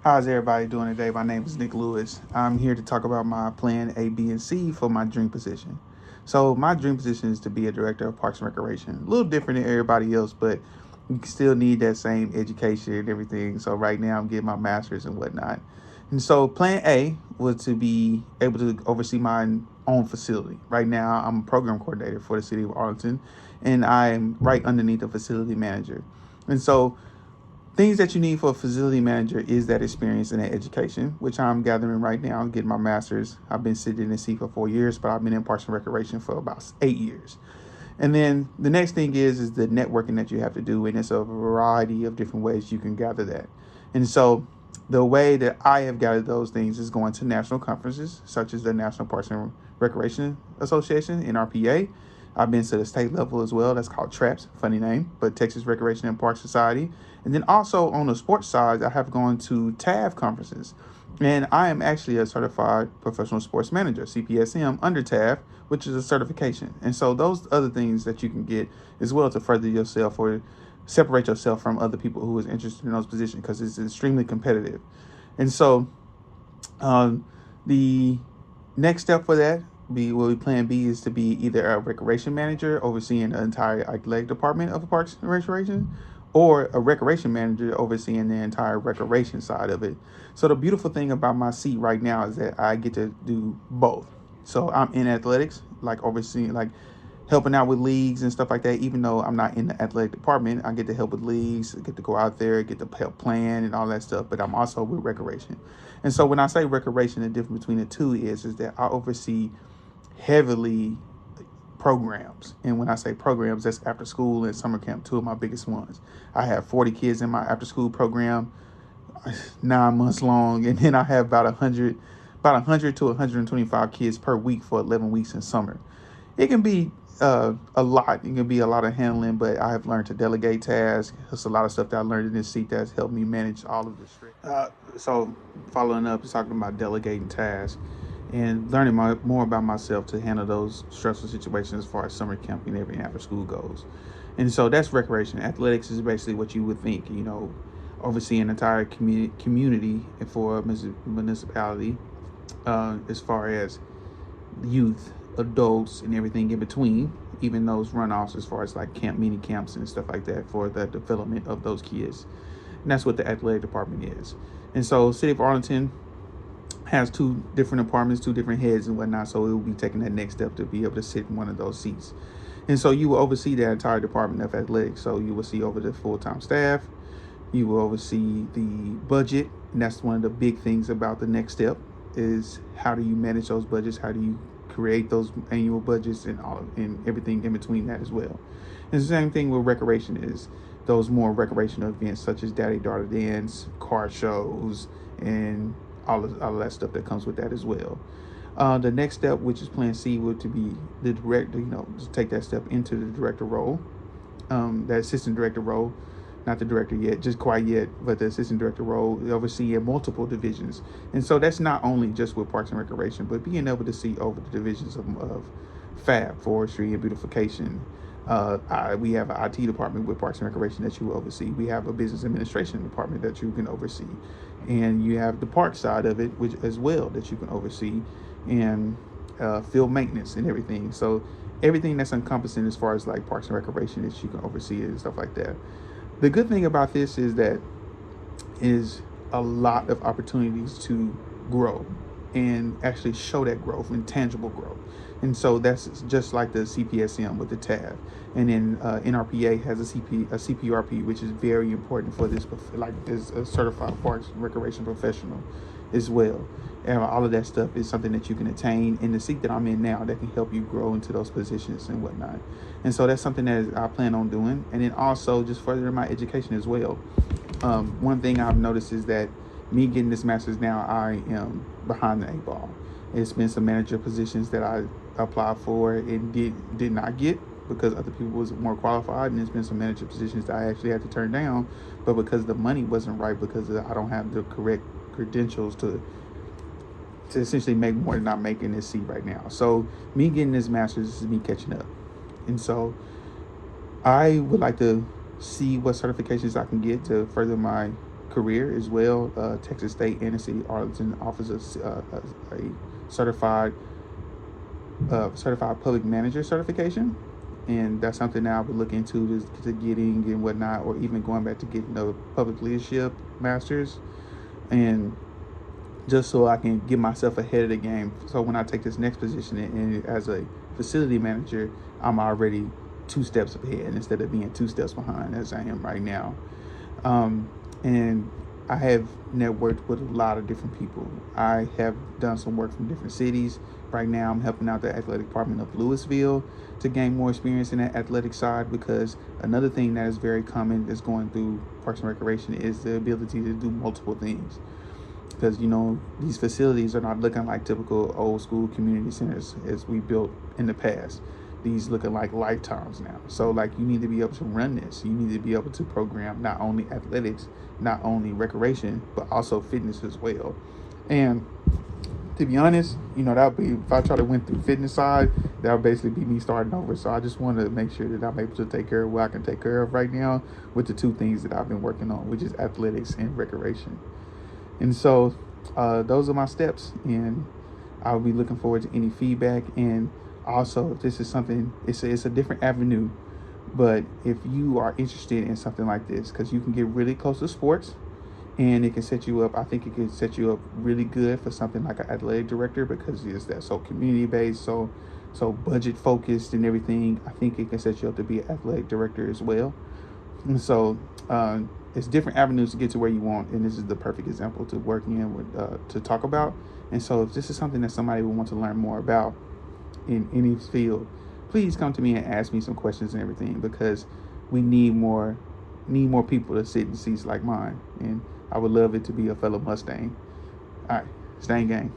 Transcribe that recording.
How's everybody doing today? My name is Nick Lewis. I'm here to talk about my plan A, B, and C for my dream position. So my dream position is to be a director of Parks and Recreation. A little different than everybody else, but you still need that same education and everything. So right now I'm getting my master's and whatnot. And so plan A was to be able to oversee my own facility. Right now I'm a program coordinator for the city of Arlington, and I'm right underneath the facility manager. And so things that you need for a facility manager is that experience and that education, which I'm gathering right now. I'm getting my master's. I've been sitting in the seat for 4 years, but I've been in Parks and Recreation for about 8 years. And then the next thing is the networking that you have to do, and it's a variety of different ways you can gather that. And so the way that I have gathered those things is going to national conferences such as the National Parks and Recreation Association, NRPA. I've been to the state level as well. That's called TRAPS, funny name, but Texas Recreation and Park Society. And then also on the sports side, I have gone to TAV conferences. And I am actually a certified professional sports manager, CPSM, under TAF, which is a certification. And so those other things that you can get as well to further yourself or separate yourself from other people who is interested in those positions because it's extremely competitive. And so um, the next step for that will be plan B is to be either a recreation manager overseeing the entire athletic department of the Parks and Recreation, or a recreation manager overseeing the entire recreation side of it. So the beautiful thing about my seat right now is that I get to do both. So I'm in athletics, like overseeing, like helping out with leagues and stuff like that. Even though I'm not in the athletic department, I get to help with leagues, get to go out there, get to help plan and all that stuff. But I'm also with recreation. And so when I say recreation, the difference between the two is that I oversee heavily programs. And when I say programs, that's after school and summer camp, two of my biggest ones. I have 40 kids in my after school program, 9 months long, and then I have about 100 to 125 kids per week for 11 weeks in summer. It can be a lot. It can be a lot of handling, but I have learned to delegate tasks. There's a lot of stuff that I learned in this seat that's helped me manage all of this. So following up, talking about delegating tasks and learning more about myself to handle those stressful situations as far as summer camp and everything after school goes. And so that's recreation. Athletics is basically what you would think, overseeing an entire community for a municipality, as far as youth, adults, and everything in between, even those runoffs as far as like camp, mini camps, and stuff like that for the development of those kids. And that's what the athletic department is. And so, City of Arlington has two different departments, two different heads and whatnot. So it will be taking that next step to be able to sit in one of those seats. And so you will oversee the entire department of athletics. So you will see over the full-time staff. You will oversee the budget. And that's one of the big things about the next step is how do you manage those budgets? How do you create those annual budgets and everything in between that as well. And the same thing with recreation is those more recreational events such as Daddy Daughter Dance, car shows, and all of that stuff that comes with that as well. The next step, which is Plan C, would to be the director. To take that step into the director role, that assistant director role, not the director yet, just quite yet, but the assistant director role, overseeing multiple divisions. And so that's not only just with Parks and Recreation, but being able to see over the divisions of FAB, Forestry and Beautification. We have an IT department with Parks and Recreation that you will oversee. We have a business administration department that you can oversee, and you have the park side of it, which as well that you can oversee, and field maintenance and everything. So everything that's encompassing as far as like Parks and Recreation that you can oversee and stuff like that. The good thing about this is that is a lot of opportunities to grow and actually show that growth and tangible growth. And so that's just like the CPSM with the TAV. And then NRPA has a CPRP, which is very important for this, like this certified parks recreation professional as well. And all of that stuff is something that you can attain in the seat that I'm in now that can help you grow into those positions and whatnot. And so that's something that I plan on doing. And then also just furthering my education as well. One thing I've noticed is that me getting this master's now, I am behind the eight ball. It's been some manager positions that I applied for and did not get because other people was more qualified, and there's been some manager positions that I actually had to turn down, but because the money wasn't right, because I don't have the correct credentials to essentially make more than I'm making this seat right now. So me getting this master's is me catching up, and so I would like to see what certifications I can get to further my career as well. Texas State and the City of Arlington offers a certified certified public manager certification, and that's something that I would look into to getting and whatnot, or even going back to getting a public leadership master's, and just so I can get myself ahead of the game. So when I take this next position and as a facility manager, I'm already 2 steps ahead instead of being 2 steps behind as I am right now. And I have networked with a lot of different people. I have done some work from different cities. Right now, I'm helping out the athletic department of Louisville to gain more experience in that athletic side, because another thing that is very common that's going through Parks and Recreation is the ability to do multiple things. Because, you know, these facilities are not looking like typical old school community centers as we built in the past. These looking like lifetimes now. So, like, you need to be able to run this. You need to be able to program not only athletics, not only recreation, but also fitness as well. And to be honest, you know, that would be, if I try to went through fitness side, that would basically be me starting over. So I just want to make sure that I'm able to take care of what I can take care of right now with the 2 things that I've been working on, which is athletics and recreation. And so those are my steps, and I'll be looking forward to any feedback. And also, if this is something, it's a different avenue, but if you are interested in something like this, because you can get really close to sports, and it can set you up. I think it can set you up really good for something like an athletic director, because it's that so community based, so budget focused and everything. I think it can set you up to be an athletic director as well. And so it's different avenues to get to where you want, and this is the perfect example to work in with to talk about. And so if this is something that somebody would want to learn more about in any field, please come to me and ask me some questions and everything, because we need more people to sit in seats like mine, and I would love it to be a fellow Mustang. All right, Stang gang.